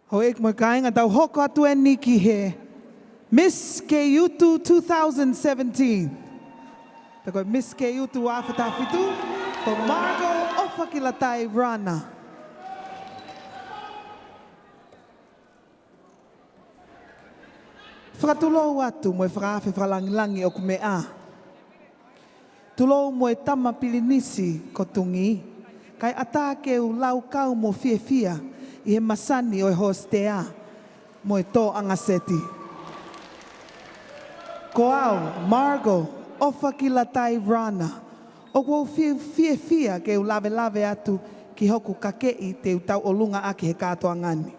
Ho ek mo kainga tau hoko atu e niki he. Miss Keiutu 2017. Tako Miss Keiutu whakatafitu. Ko Margot Ofa ki Latai Vrana. Whakatulou atu mo e whakawhi whakalangilangi o ku mea. Tulou mo e tama pilinisi ko tungi. Kai ata ke u lau kau mo fia i he Masani o e hostea mo e tō angaseti. Ko au, Margot Ofa ki Latai Vrana. O kua fia ke u lave atu ki hoku kakei te u tau olunga aki he katoa ngani.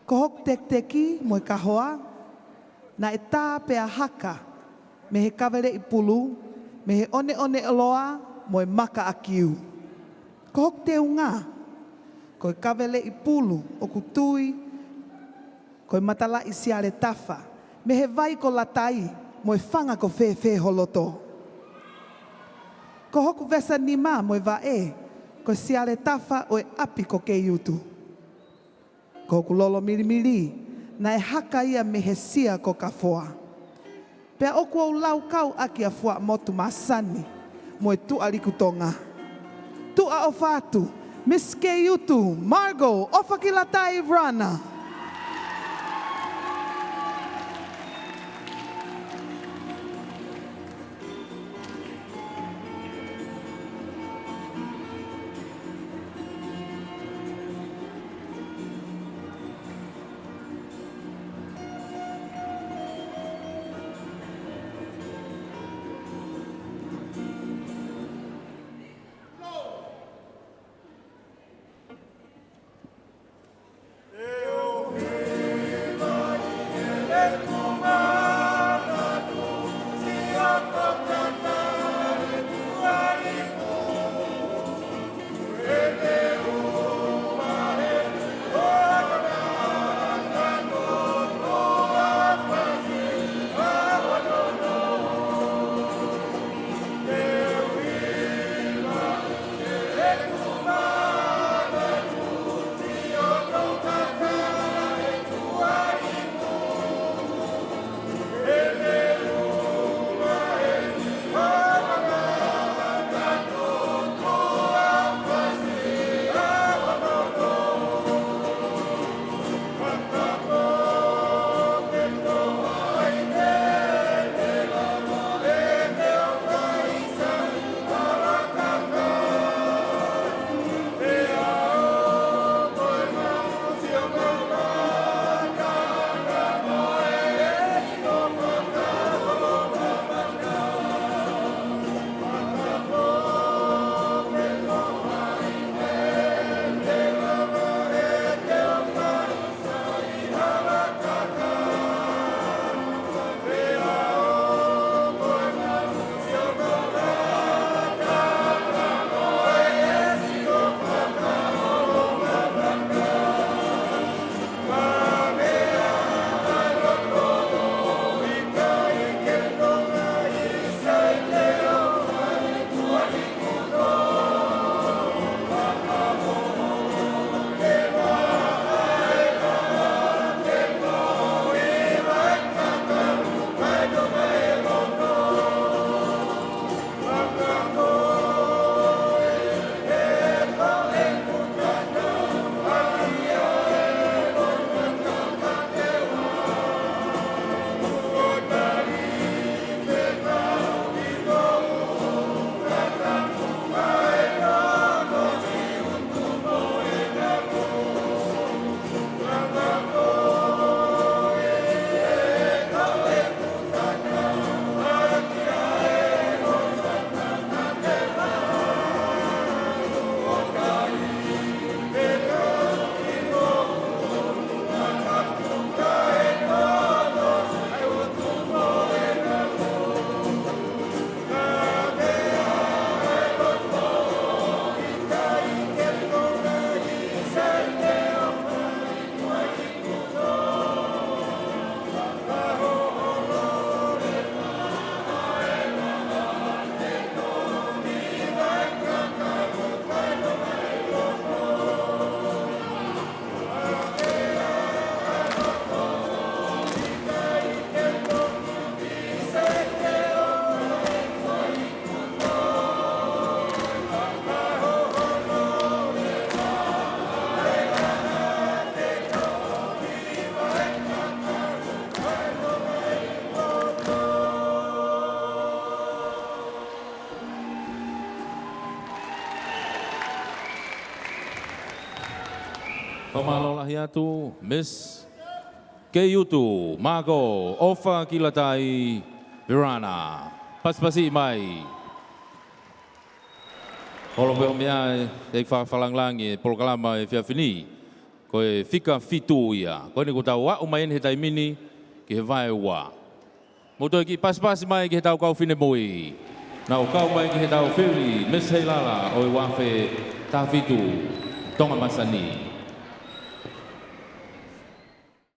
Ko hoku teki mo e kahoa, na e tā pea haka me he kawere i pulu, me he one aloa mo e maka akiu. Ko hoku te unga, ko e kawele i pulu o kutui, ko e matala i siare tafa, me he vai ko Latai mo e whanga ko whewhe holoto. Ko hoku vesa ni mā mo e vae, ko siare tafa o e api ko Keiutu. Ko hoku lolo mirimiri, na e haka ia me he sia ko ka foa. Pea oku au lau kau aki a fua motu Masani, mo e tualiku Tonga. Nuku'alofa atu, Miss Keiutu, Margot Ofa ki Latai Vrana. Pamalola hiatu Miss Keiutu, Margot Ofa ki Latai, Vrana. Pas-pasi mai. Olo pe mea e whawhalangi polokalama e whiawhini. Ko e whika fitu ia. Ko ni ko tau wa umain he taimini ki he vai ua. Moto ki pas-pasi mai ki he tau kau whine moi. Na o kau mai ki he tau whiri, Miss Heilala o e wafe ta fitu, Tonga Masani.